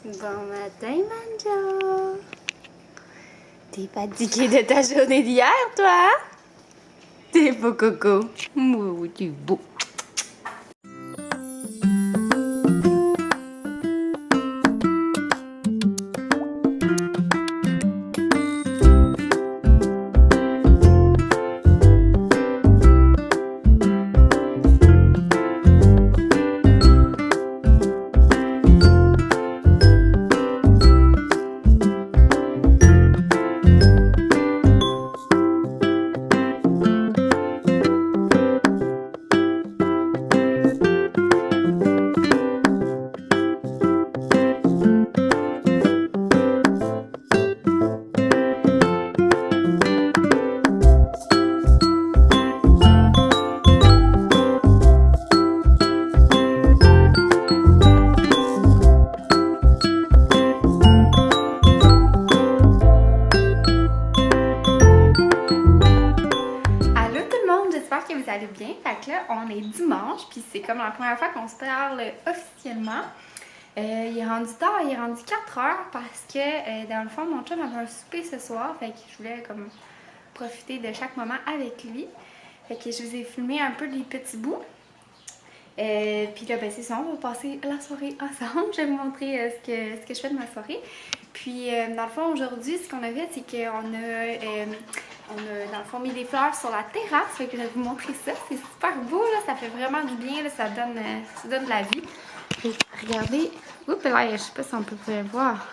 Bon matin, Manjo. T'es fatigué de ta journée d'hier, toi? T'es beau, Coco. Oui, t'es beau. J'espère que vous allez bien. Fait que là, on est dimanche, puis c'est comme la première fois qu'on se parle officiellement. Il est rendu tard, il est rendu 4 heures parce que dans le fond, mon chum avait un souper ce soir. Fait que je voulais comme profiter de chaque moment avec lui. Fait que je vous ai filmé un peu les petits bouts. Puis là, ben c'est ça, on va passer la soirée ensemble. Je vais vous montrer ce que je fais de ma soirée. Puis dans le fond, aujourd'hui, ce qu'on a fait, c'est qu'on a dans le fond mis des fleurs sur la terrasse. Fait que je vais vous montrer ça. C'est super beau, là. Ça fait vraiment du bien, là. Ça donne de la vie. Puis, regardez. Oups, là, je sais pas si on peut voir.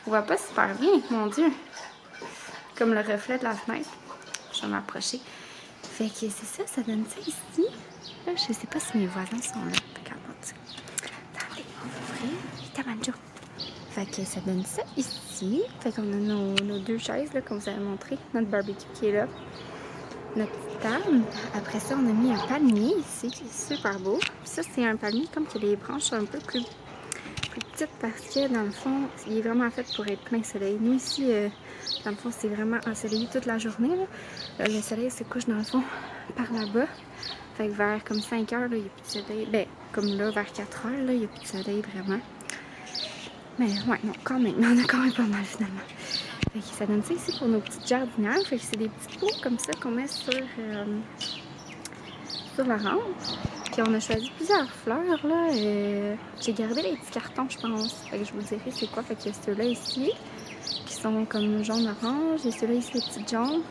On voit pas super bien, mon Dieu. Comme le reflet de la fenêtre. Je vais m'approcher. Fait que c'est ça donne ça ici. Là, je sais pas si mes voisins sont là. Attendez, on va ouvrir. Vite, Manjo. Fait que ça donne ça ici. Fait qu'on a nos deux chaises, là, comme vous avez montré. Notre barbecue qui est là. Notre petite table. Après ça, on a mis un palmier ici qui est super beau. Puis ça, c'est un palmier comme que les branches sont un peu plus petites parce que, dans le fond, il est vraiment fait pour être plein soleil. Nous, ici, dans le fond, c'est vraiment ensoleillé toute la journée. Là. Le soleil se couche, dans le fond, par là-bas. Fait que vers comme 5 heures, il n'y a plus de soleil. Ben, comme là, vers 4 heures, il n'y a plus de soleil vraiment. Mais ouais, non, quand même, on a quand même pas mal finalement. Fait que ça donne ça ici pour nos petites jardinières. Fait que c'est des petits pots comme ça qu'on met sur la rampe. Puis on a choisi plusieurs fleurs là. J'ai gardé les petits cartons, je pense. Fait que je vous dirai c'est quoi. Fait qu'il y a ceux-là ici qui sont comme jaune-orange. Et ceux-là ici, les petites jaunes.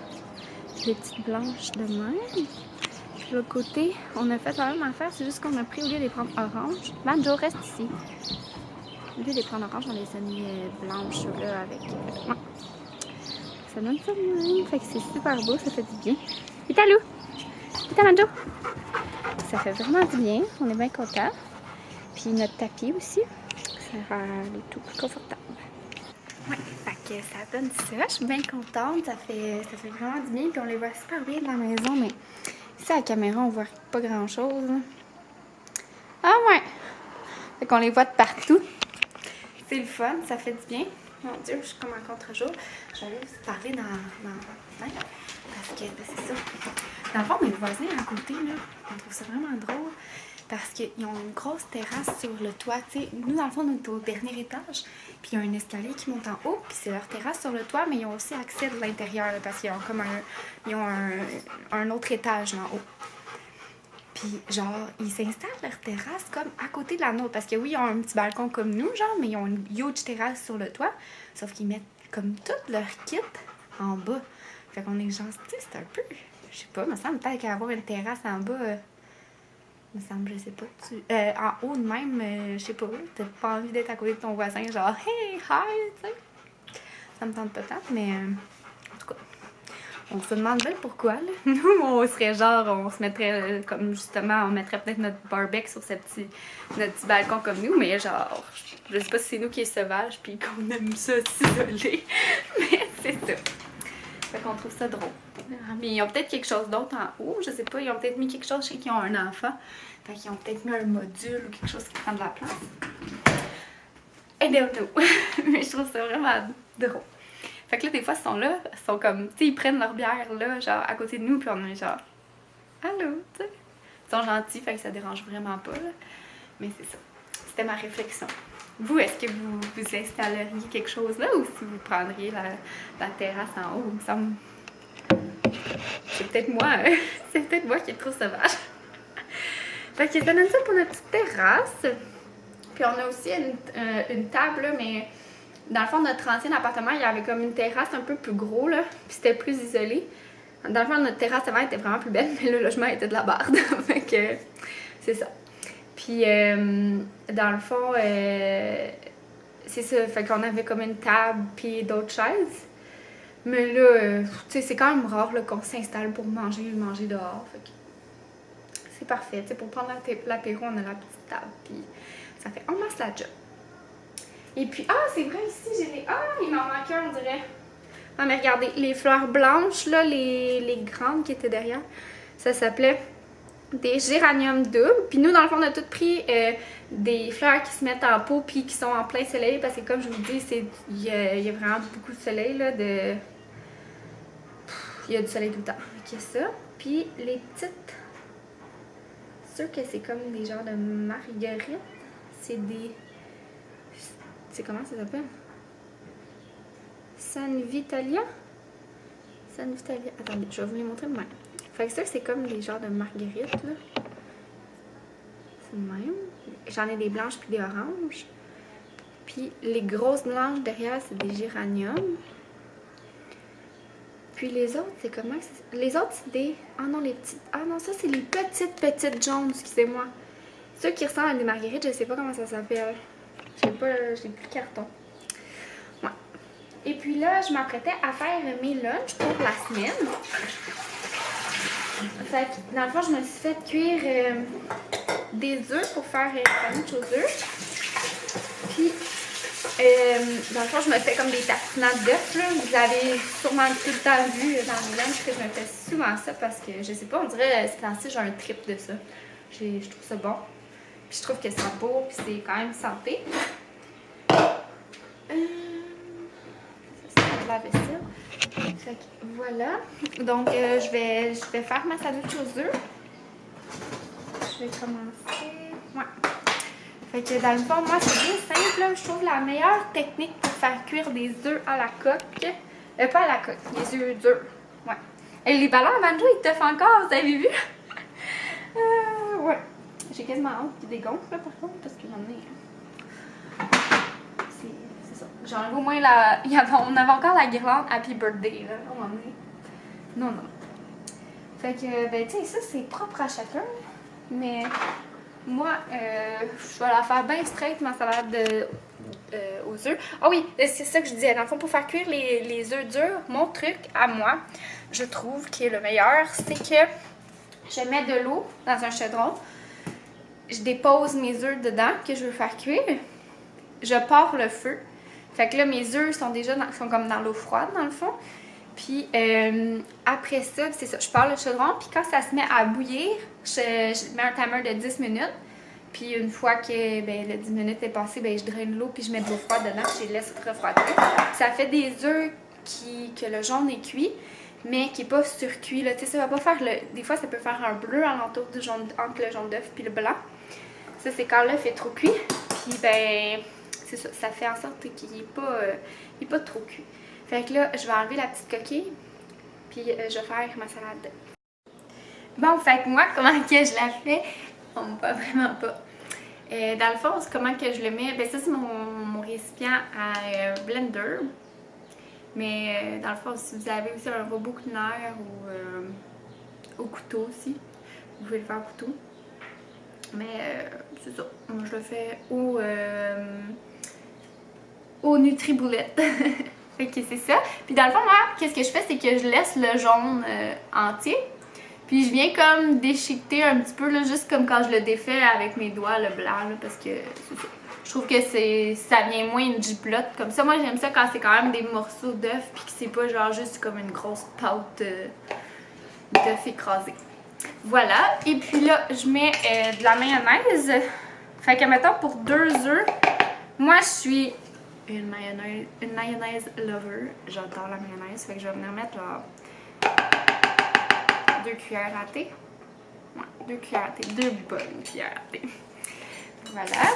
Puis les petites blanches de même. Puis de l'autre côté, on a fait la même affaire. C'est juste qu'on a pris, au lieu de les prendre orange. Manjo, reste ici. Au lieu de les prendre orange, on les a mis blanches là avec. Ouais. Ça donne ça de même. Fait que c'est super beau, ça fait du bien. Vite à Lou! Vite à Manjo! Ça fait vraiment du bien. On est bien contents. Puis notre tapis aussi. Ça rend le tout plus confortable. Ouais, fait que ça donne ça. Je suis bien contente. Ça fait vraiment du bien. Puis on les voit super bien de la maison. Mais ici à la caméra, on voit pas grand chose. Ah ouais! Fait qu'on les voit de partout. C'est le fun, ça fait du bien. Mon Dieu, je suis comme un contre-jour. J'allais vous parler dans parce que c'est ça. Dans le fond, mes voisins à côté, là, on trouve ça vraiment drôle parce qu'ils ont une grosse terrasse sur le toit. T'sais, nous, dans le fond, on est au dernier étage. Puis il y a un escalier qui monte en haut. Puis c'est leur terrasse sur le toit, mais ils ont aussi accès de l'intérieur là, parce qu'ils ont comme un autre étage là, en haut. Puis, genre, ils s'installent leur terrasse comme à côté de la nôtre. Parce que oui, ils ont un petit balcon comme nous, genre, mais ils ont une huge terrasse sur le toit. Sauf qu'ils mettent comme tout leur kit en bas. Fait qu'on est genre, tu sais, c'est un peu... Je sais pas, me semble peut-être qu'avoir une terrasse en bas... me semble, je sais pas. En haut de même, je sais pas, t'as pas envie d'être à côté de ton voisin, genre, hey, hi, tu sais. Ça me tente pas tant, mais... en tout cas... On se demande bien pourquoi, là. Nous, on serait genre, on se mettrait comme justement, on mettrait peut-être notre barbecue sur notre petit balcon comme nous, mais genre, je sais pas si c'est nous qui est sauvage puis qu'on aime ça s'isoler, mais c'est ça. Fait qu'on trouve ça drôle. Mais ils ont peut-être quelque chose d'autre en haut, je sais pas, ils ont peut-être mis quelque chose, je sais qu'ils ont un enfant, fait qu'ils ont peut-être mis un module ou quelque chose qui prend de la place. I don't know. Mais je trouve ça vraiment drôle. Fait que là, des fois, ils sont là, ils sont comme, tu sais, ils prennent leur bière là, genre à côté de nous, puis on est genre, allô, tu sais. Ils sont gentils, fait que ça dérange vraiment pas, là. Mais c'est ça. C'était ma réflexion. Vous, est-ce que vous installeriez quelque chose là ou si vous prendriez la terrasse en haut? Il me semble. C'est peut-être moi, hein? C'est peut-être moi qui est trop sauvage. Fait que ça donne ça pour notre petite terrasse. Puis on a aussi une table, là, mais dans le fond, notre ancien appartement, il y avait comme une terrasse un peu plus gros, là, puis c'était plus isolé. Dans le fond, notre terrasse avant était vraiment plus belle, mais le logement était de la barde. Fait que c'est ça. Puis dans le fond, c'est ça. Fait qu'on avait comme une table puis d'autres chaises. Mais là, tu sais, c'est quand même rare qu'on s'installe pour manger dehors. Fait que c'est parfait. Tu sais, pour prendre l'apéro, on a la petite table. Puis ça fait en masse la job. Et puis, c'est vrai, ici, j'ai les... il m'en manquait un, on dirait. Ah, mais regardez, les fleurs blanches, là, les grandes qui étaient derrière, ça s'appelait des géraniums doubles. Puis nous, dans le fond, on a tout pris des fleurs qui se mettent en pot puis qui sont en plein soleil. Parce que comme je vous dis, il y a vraiment beaucoup de soleil, là, il y a du soleil tout le temps. Il y a ça. Puis les petites... C'est sûr que c'est comme des genres de marguerites. C'est des... C'est comment ça s'appelle? San Vitalia? San Vitalia. Attendez, je vais vous les montrer de même. Fait que ça, c'est comme des genres de marguerites, là. C'est le même. J'en ai des blanches puis des oranges. Puis les grosses blanches derrière, c'est des géraniums. Puis les autres, c'est comment? Les autres, c'est des... Ah non, les petites... Ah non, ça, c'est les petites jaunes, excusez-moi. Ceux qui ressemblent à des marguerites, je sais pas comment ça s'appelle. J'ai plus de carton. Ouais. Et puis là, je m'apprêtais à faire mes lunchs pour la semaine. Fait que, dans le fond, je me suis fait cuire des œufs pour faire un sandwich aux œufs. Puis, dans le fond, je me fais comme des tartinades d'œufs. Vous avez sûrement tout le temps vu dans mes lunchs que je me fais souvent ça parce que, je sais pas, on dirait c'est ainsi j'ai un trip de ça. Je trouve ça bon. Puis je trouve que c'est beau, puis c'est quand même santé. Ça, c'est de la vaisselle. Fait que voilà. Donc, je vais faire ma sandwich aux œufs. Je vais commencer. Ouais. Fait que dans le fond, moi, c'est bien simple. Là. Je trouve la meilleure technique pour faire cuire des œufs à la coque. Pas à la coque, les œufs durs. Ouais. Et les ballons à banjo, ils te font encore, vous avez vu? Ouais. J'ai quasiment honte qu'il dégonfle, là, par contre, parce qu'il y en a. C'est ça. J'enlève au moins la. On avait encore la guirlande Happy Birthday, là. On en est. Non. Fait que, ben, tu sais, ça, c'est propre à chacun. Mais moi, je vais la faire bien straight, ma salade aux œufs. Ah oui, c'est ça que je disais. Dans le fond, pour faire cuire les œufs durs, mon truc à moi, je trouve qui est le meilleur, c'est que je mets de l'eau dans un chaudron. Je dépose mes œufs dedans que je veux faire cuire. Je pars le feu. Fait que là, mes œufs sont déjà sont comme dans l'eau froide, dans le fond. Puis après ça, c'est ça, je pars le chaudron. Puis quand ça se met à bouillir, je mets un timer de 10 minutes. Puis une fois que le 10 minutes est passé, je draine l'eau puis je mets de l'eau froide dedans. Je les laisse refroidir. Ça fait des œufs que le jaune est cuit, mais qui n'est pas surcuit. Tu sais, ça va pas faire des fois, ça peut faire un bleu alentour du jaune, entre le jaune d'œuf puis le blanc. Ça, c'est quand l'œuf est trop cuit. Puis, c'est ça. Ça fait en sorte qu'il n'est pas trop cuit. Fait que là, je vais enlever la petite coquille. Puis, je vais faire ma salade. Bon, fait que moi, comment que je la fais? Pas vraiment pas. Dans le fond, comment que je le mets? Ça, c'est mon récipient à blender. Mais dans le fond, si vous avez aussi un robot culinaire ou au couteau aussi, vous pouvez le faire au couteau. Mais c'est ça. Moi, je le fais au Nutriboulette. Fait que c'est ça. Puis dans le fond, moi, qu'est-ce que je fais? C'est que je laisse le jaune entier. Puis je viens comme déchiqueter un petit peu, là, juste comme quand je le défais avec mes doigts, le blanc, là, parce que c'est ça. Je trouve que ça vient moins une giplotte comme ça. Moi, j'aime ça quand c'est quand même des morceaux d'œuf puis que c'est pas genre juste comme une grosse pâte d'œuf écrasé. Voilà. Et puis là, je mets de la mayonnaise. Fait que, mettons, pour 2 œufs, moi, je suis une mayonnaise lover. J'adore la mayonnaise. Fait que je vais venir mettre genre 2 cuillères à thé. Ouais, 2 cuillères à thé. 2 bonnes cuillères à thé. Voilà.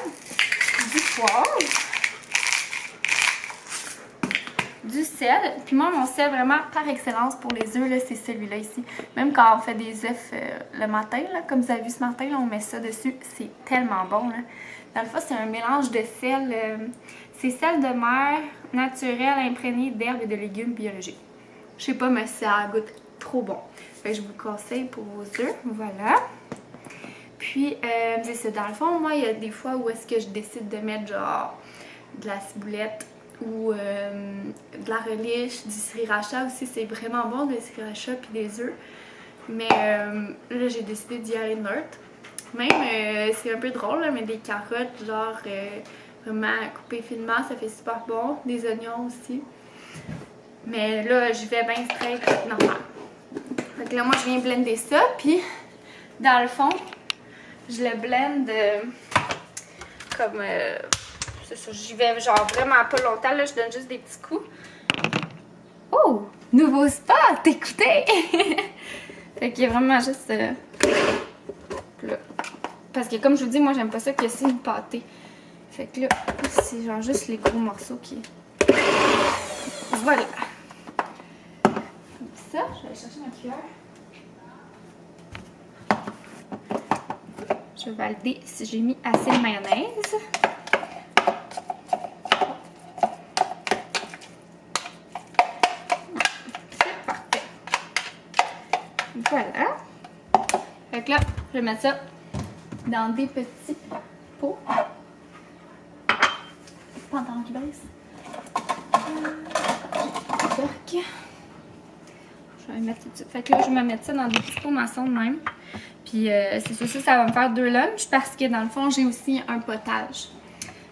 du poivre, du sel. Puis moi, mon sel vraiment par excellence pour les œufs, là, c'est celui-là ici. Même quand on fait des œufs le matin, là, comme vous avez vu ce matin, là, on met ça dessus. C'est tellement bon. Là. Dans le fond, c'est un mélange de sel. C'est sel de mer naturel imprégné d'herbes et de légumes biologiques. Je sais pas, mais ça goûte trop bon. Fait que je vous le conseille pour vos œufs. Voilà. Puis, c'est ça. Dans le fond, moi, il y a des fois où est-ce que je décide de mettre genre de la ciboulette ou de la relish, du sriracha aussi. C'est vraiment bon, des sriracha puis des œufs. Mais là, j'ai décidé d'y aller neutre. Même, c'est un peu drôle, là, mais des carottes, genre vraiment coupées finement, ça fait super bon. Des oignons aussi. Mais là, j'y vais bien straight, normal. Fait que là, moi, je viens blender ça, puis dans le fond, je le blende comme... c'est ça, j'y vais genre vraiment pas longtemps, là, je donne juste des petits coups. Oh! Nouveau spot! Écoutez! Fait qu'il y a vraiment juste... là. Parce que comme je vous dis, moi, j'aime pas ça que c'est une pâtée. Fait que là, c'est genre juste les gros morceaux qui... Voilà! Ça, je vais aller chercher ma cuillère. Je vais valider si j'ai mis assez de mayonnaise. C'est parfait. Voilà. Fait que là, je vais mettre ça dans des petits pots. Pantalon qui baisse. Porc. Je vais mettre tout de suite. Fait que là, je vais me mettre ça dans des petits pots maçons de même. Puis c'est ça va me faire 2 lunchs parce que dans le fond, j'ai aussi un potage.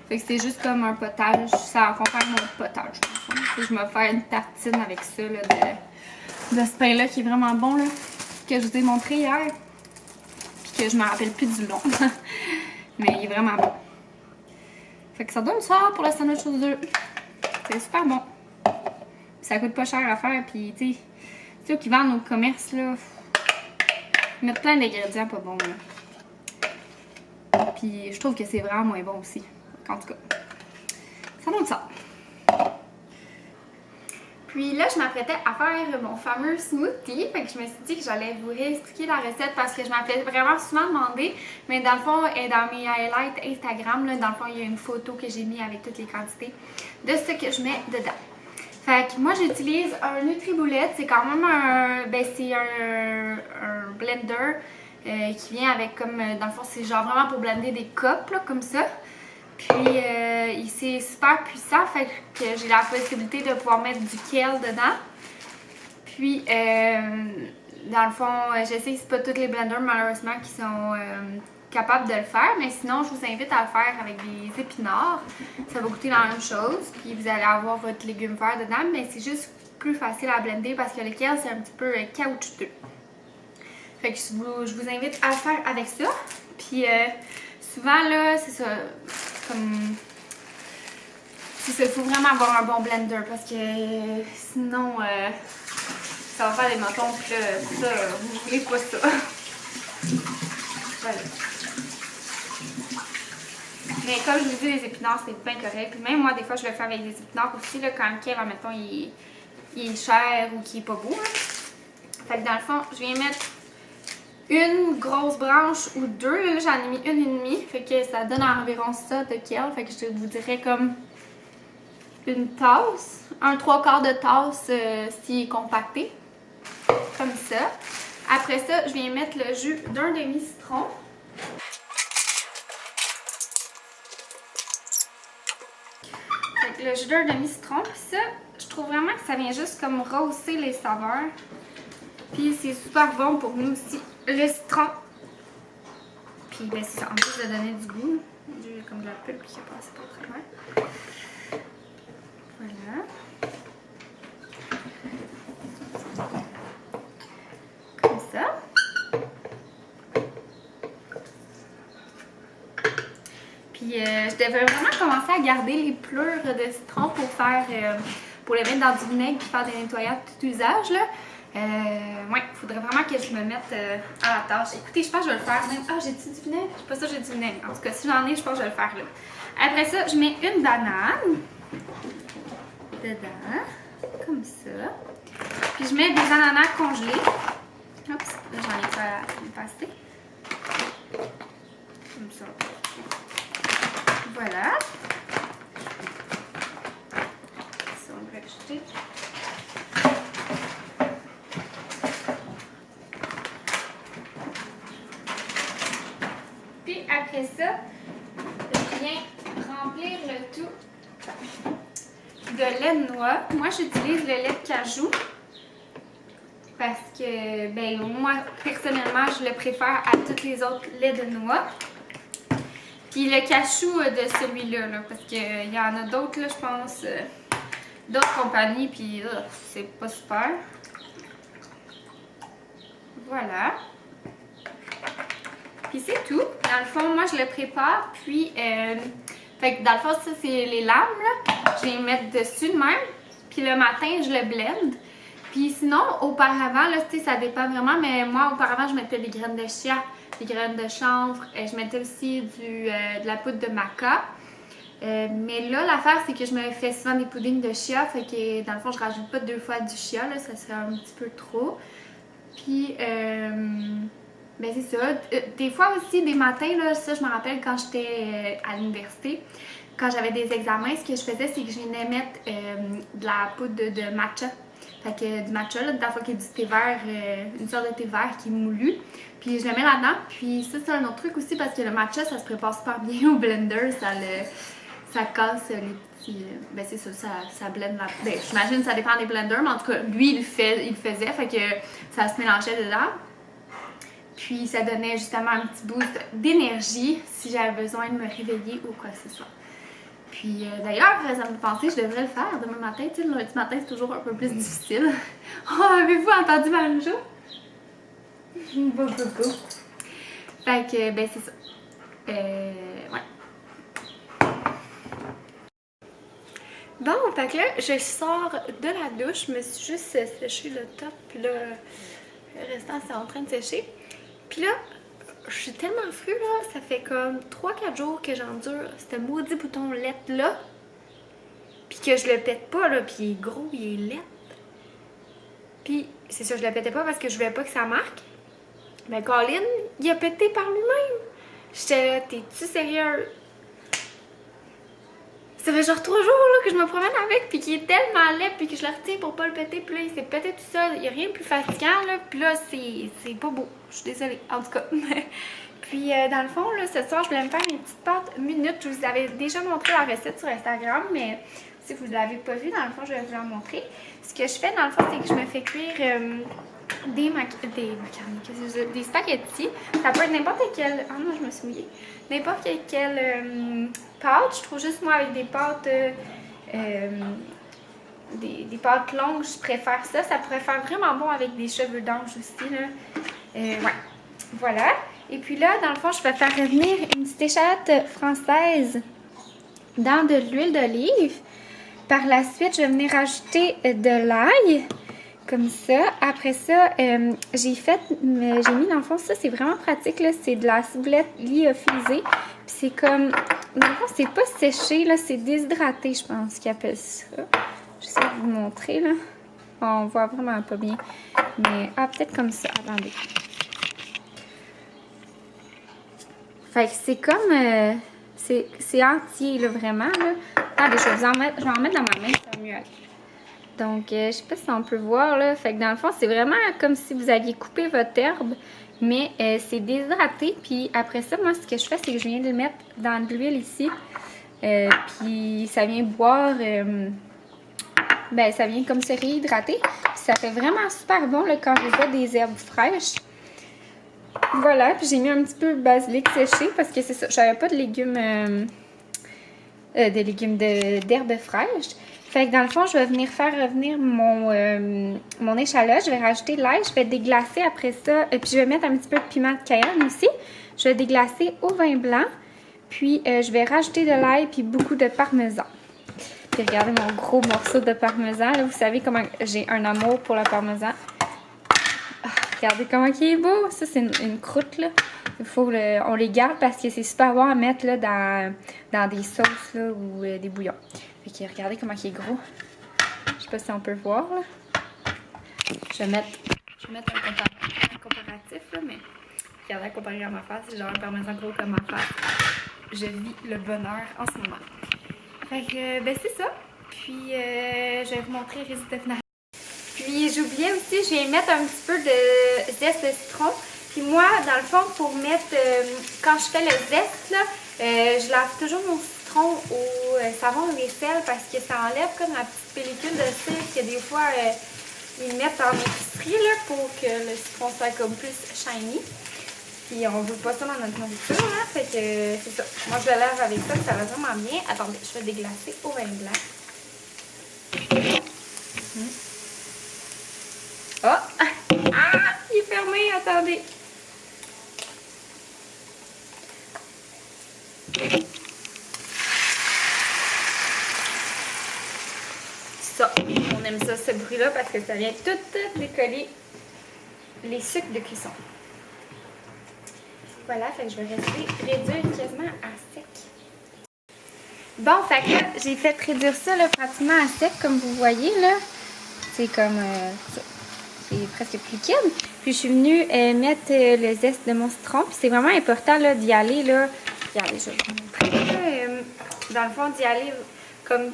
Fait que c'est juste comme un potage, ça accompagne mon potage. Fait que je vais faire une tartine avec ça, là, de ce pain-là qui est vraiment bon, là, que je vous ai montré hier. Puis que je me rappelle plus du nom. Mais il est vraiment bon. Fait que ça donne ça pour le sandwich aux œufs. C'est super bon. Ça coûte pas cher à faire, puis tu sais, ceux qui vendent au commerce, là... Ils mettent plein d'ingrédients pas bons, là. Puis je trouve que c'est vraiment moins bon aussi. En tout cas, ça donne ça. Puis là, je m'apprêtais à faire mon fameux smoothie. Fait que je me suis dit que j'allais vous réexpliquer la recette parce que je m'appelais vraiment souvent demander. Mais dans le fond, dans mes highlights Instagram, là, dans le fond, il y a une photo que j'ai mis avec toutes les quantités de ce que je mets dedans. Fait que moi, j'utilise un NutriBullet. C'est quand même un... Ben, c'est un blender qui vient avec comme... Dans le fond, c'est genre vraiment pour blender des cupes, là, comme ça. Puis, c'est super puissant. Fait que j'ai la possibilité de pouvoir mettre du kale dedans. Puis, dans le fond, je sais que c'est pas tous les blenders, malheureusement, qui sont... capable de le faire, mais sinon je vous invite à le faire avec des épinards. Ça va goûter la même chose, puis vous allez avoir votre légume vert dedans, mais c'est juste plus facile à blender parce que le kale c'est un petit peu caoutchouteux. Fait que je vous invite à le faire avec ça. Puis souvent là, c'est ça, comme... C'est ça, il faut vraiment avoir un bon blender parce que sinon ça va faire des motons, puis là, ça, vous voulez pas ça. Voilà. Mais comme je vous dis, les épinards, c'est bien correct. Puis même moi, des fois, je le fais avec des épinards aussi, là, quand le kale, admettons, il est cher ou qu'il est pas beau. Là. Fait que dans le fond, je viens mettre une grosse branche ou 2. Là, j'en ai mis 1,5. Fait que ça donne environ ça de kale. Fait que je vous dirais comme une tasse. Un 3/4 de tasse s'il est compacté. Comme ça. Après ça, je viens mettre le jus d'un demi-citron. Fait que le jus d'un demi-citron, puis ça, je trouve vraiment que ça vient juste comme rehausser les saveurs. Puis c'est super bon pour nous aussi, le citron. Puis ben c'est ça, en plus de donner du goût. J'ai comme de la pulpe qui est passée pas très loin. Voilà. Comme ça. Puis je devrais vraiment commencer à garder les pleurs de citron pour faire, pour les mettre dans du vinaigre et faire des nettoyages de tout usage là. Ouais, il faudrait vraiment que je me mette à la tâche. Écoutez, je pense que je vais le faire même. Ah, j'ai-tu du vinaigre? Je suis pas sûre que j'ai du vinaigre. En tout cas, si j'en ai, je pense que je vais le faire là. Après ça, je mets une banane dedans, comme ça. Puis je mets des ananas congelés. Oups, là j'en ai pas assez. Comme ça. Voilà. Ça, on va rajouter. Puis après ça, je viens remplir le tout de lait de noix. Moi, j'utilise le lait de cajou parce que, ben, moi, personnellement, je le préfère à tous les autres laits de noix. Puis le cachou de celui-là, là, parce qu'il y en a d'autres, là, je pense, d'autres compagnies, puis c'est pas super. Voilà. Puis c'est tout. Dans le fond, moi, je le prépare, puis... fait que dans le fond, ça, c'est les lames, là. Je vais les mettre dessus de même. Puis le matin, je le blende. Puis sinon, auparavant, là, tu sais, ça dépend vraiment, mais moi, auparavant, je mettais des graines de chia, des graines de chanvre. Je mettais aussi de la poudre de maca. Mais là, l'affaire, c'est que je me fais souvent des puddings de chia. Fait que, dans le fond, je rajoute pas 2 fois du chia, là. Ça serait un petit peu trop. Puis, ben c'est ça. Des fois aussi, des matins, là, ça, je me rappelle quand j'étais à l'université. Quand j'avais des examens, ce que je faisais, c'est que je venais mettre de la poudre de matcha. Fait que du matcha, là, dans le fond, qui est du thé vert, une sorte de thé vert qui est moulu. Puis je le mets là-dedans. Puis ça, c'est un autre truc aussi parce que le matcha, ça se prépare super bien au blender. Ça casse les petits... ben c'est ça, ça blende la... Ben j'imagine que ça dépend des blenders, mais en tout cas, lui, il le faisait. Fait que ça se mélangeait dedans. Puis ça donnait justement un petit boost d'énergie si j'avais besoin de me réveiller ou quoi que ce soit. Puis d'ailleurs, ça me fait penser, je devrais le faire demain matin. Tu sais, le lundi matin, c'est toujours un peu plus difficile. Oh, avez-vous entendu Manja? Beaucoup. Fait que, ben c'est ça. Ouais. Bon, fait que là, je sors de la douche. Je me suis juste séché le top. Puis là, le restant, c'est en train de sécher. Puis là, je suis tellement fru là, ça fait comme 3-4 jours que j'endure ce maudit bouton LED là. Puis que je le pète pas là, puis il est gros, il est LED. Puis c'est ça, je le pétais pas parce que je voulais pas que ça marque. Mais Colin, il a pété par lui-même. J'étais là, t'es-tu sérieux? Ça fait genre 3 jours là, que je me promène avec, puis qu'il est tellement laid, puis que je le retiens pour pas le péter, puis là il s'est pété tout seul. Il n'y a rien de plus fatigant, là, puis là c'est pas beau. Je suis désolée, en tout cas. Puis dans le fond, là, ce soir, je voulais me faire une petite pâte minute. Je vous avais déjà montré la recette sur Instagram, mais si vous ne l'avez pas vue, dans le fond, je vais vous la montrer. Ce que je fais, dans le fond, c'est que je me fais cuire des spaghettis. Ça peut être n'importe quelle... Ah non, je me suis mouillée. N'importe quelle pâte. Je trouve juste, moi, avec des pâtes... des pâtes longues, je préfère ça. Ça pourrait faire vraiment bon avec des cheveux d'ange aussi, là. Ouais. Voilà. Et puis là, dans le fond, je vais faire revenir une petite échalote française dans de l'huile d'olive. Par la suite, je vais venir rajouter de l'ail, comme ça. Après ça, j'ai mis dans le fond, ça c'est vraiment pratique, là. C'est de la ciboulette lyophilisée. Puis c'est comme, dans le fond, c'est pas séché, là, c'est déshydraté, je pense qu'ils appellent ça. J'essaie de vous montrer, là. On voit vraiment pas bien. Mais, peut-être comme ça. Attendez. Fait que c'est comme... c'est entier, là, vraiment, là. Attendez, je vais en mettre dans ma main, ça va mieux aller. Donc, je sais pas si on peut voir, là. Fait que dans le fond, c'est vraiment comme si vous aviez coupé votre herbe, mais c'est déshydraté. Puis après ça, moi, ce que je fais, c'est que je viens de le mettre dans de l'huile ici. Puis ça vient boire... ben, ça vient comme se réhydrater. Puis ça fait vraiment super bon, là, quand je vois des herbes fraîches. Voilà, puis j'ai mis un petit peu de basilic séché parce que c'est ça, j'avais pas de légumes, d'herbes fraîches. Fait que dans le fond, je vais venir faire revenir mon échalote. Je vais rajouter de l'ail, je vais déglacer après ça. Et puis je vais mettre un petit peu de piment de Cayenne aussi. Je vais déglacer au vin blanc. Puis je vais rajouter de l'ail puis beaucoup de parmesan. Puis regardez mon gros morceau de parmesan. Là, vous savez comment j'ai un amour pour le parmesan. Regardez comment il est beau. Ça, c'est une croûte, là. On les garde parce que c'est super bon à mettre là, dans des sauces là, ou des bouillons. Fait que regardez comment il est gros. Je sais pas si on peut voir, là. Je vais mettre un comparatif, là, mais regardez, comparé à ma face, j'ai genre un parmesan gros comme ma face. Je vis le bonheur en ce moment. Fait que, ben c'est ça. Puis, je vais vous montrer le résultat final. Puis, j'oubliais aussi, je vais mettre un petit peu de zeste de citron. Puis moi, dans le fond, pour mettre, quand je fais le zeste, là, je lave toujours mon citron au savon de vaisselle parce que ça enlève comme la petite pellicule de cire que des fois, ils mettent en épicerie là, pour que le citron soit comme plus shiny. Puis on veut pas ça dans notre nourriture, là. Fait que c'est ça. Moi, je le lave avec ça, ça va vraiment bien. Attendez, je vais déglacer au vin blanc. Oh! Ah! Il est fermé, attendez. Ça, on aime ça, ce bruit-là, parce que ça vient tout décoller les sucres de cuisson. Voilà, fait que je vais réduire quasiment à sec. Bon, fait que là, j'ai fait réduire ça là, pratiquement à sec, comme vous voyez, là. C'est comme ça. C'est presque plus liquide. Puis je suis venue mettre le zeste de mon citron. Puis c'est vraiment important là, d'y aller, là. Regardez, je vais vous montrer. Dans le fond, d'y aller comme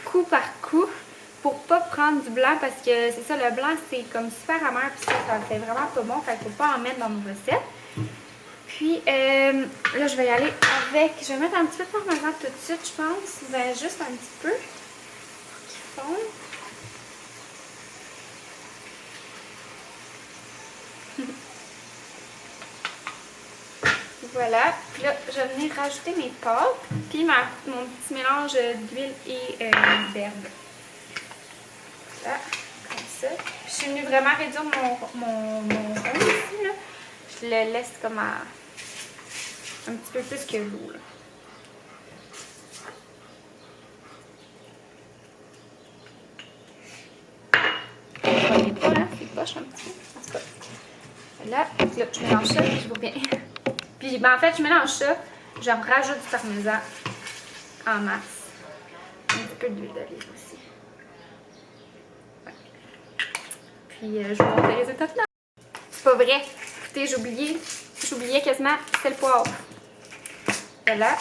coup par coup pour pas prendre du blanc parce que c'est ça, le blanc c'est comme super amer puis ça fait vraiment pas bon. Fait qu'il faut pas en mettre dans nos recettes. Puis là, je vais y aller avec. Je vais mettre un petit peu de parmesan tout de suite, je pense. Ben, juste un petit peu. Pour qu'il fonde. Voilà. Puis là, je vais venir rajouter mes pâtes. Puis mon petit mélange d'huile et d'herbe. Voilà, comme ça. Puis je suis venue vraiment réduire mon rond ici, là. Je le laisse comme à un petit peu plus que l'eau, là. Vous voyez pas, hein? C'est poche un petit peu. En tout cas. Là, je mélange ça, puis je vois bien. Puis, ben, en fait, je mélange ça. Je rajoute du parmesan en masse. Un petit peu d'huile d'olive aussi. Ouais. Puis, je vous montre les résultats finaux. C'est pas vrai. Écoutez, j'oubliais quasiment, c'est le poivre. Voilà.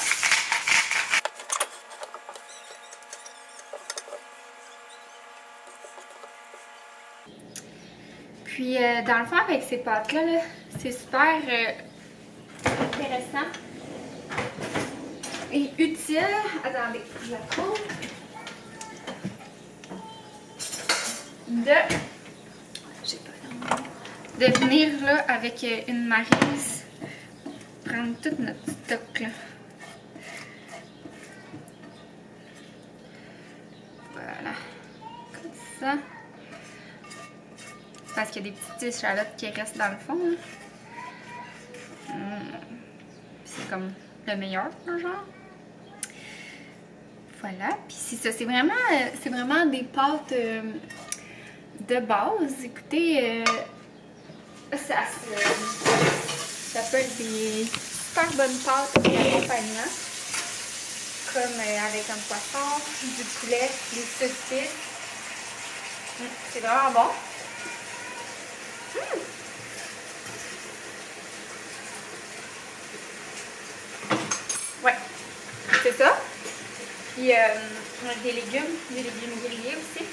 Puis, dans le fond, avec ces pâtes-là, -là, c'est super intéressant et utile. Attendez, je la trouve. De venir là avec une maryse, prendre tout notre stock là. Voilà, comme ça. Parce qu'il y a des petites échalotes qui restent dans le fond. C'est comme le meilleur, genre. Voilà, puis c'est ça, c'est vraiment des pâtes de base. Écoutez, ça peut être des super bonnes pâtes d'accompagnement, comme avec un poisson, du poulet, des saucisses. C'est vraiment bon. Ouais, c'est ça. Puis des légumes grillés aussi.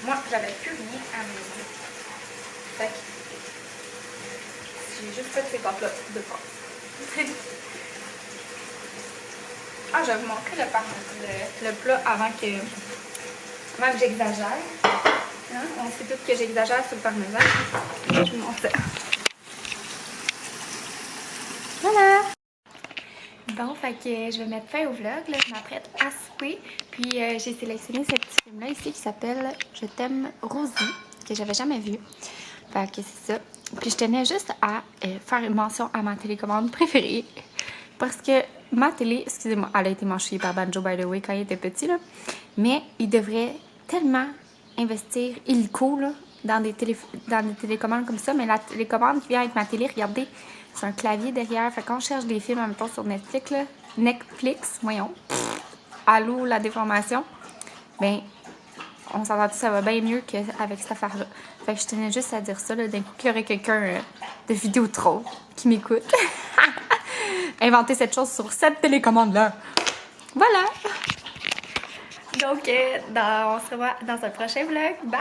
Moi, j'avais plus rien à maison. Fait que j'ai juste fait ces pâtes-là de base. Ah, je vais vous montrer le plat avant que j'exagère. Hein? On sait tous que j'exagère sur le parmesan. Je vous montre ça. Voilà! Bon, fait que je vais mettre fin au vlog. Là, je m'apprête à souper. Puis j'ai sélectionné ce petit film-là ici qui s'appelle Je t'aime Rosie, que j'avais jamais vu. Fait que c'est ça. Puis je tenais juste à faire une mention à ma télécommande préférée. Parce que ma télé, excusez-moi, elle a été mangée par Banjo by the way quand il était petit, là. Mais il devrait tellement investir illico là, dans des télécommandes comme ça, mais la télécommande qui vient avec ma télé, regardez, c'est un clavier derrière. Fait que quand je cherche des films en même temps sur Netflix, là, voyons, allô, la déformation, ben, on s'entend ça va bien mieux qu'avec cette affaire-là. Fait que je tenais juste à dire ça, là, d'un coup qu'il y aurait quelqu'un de Vidéotron qui m'écoute. Inventer cette chose sur cette télécommande-là. Voilà! Donc, on se revoit dans un prochain vlog. Bye!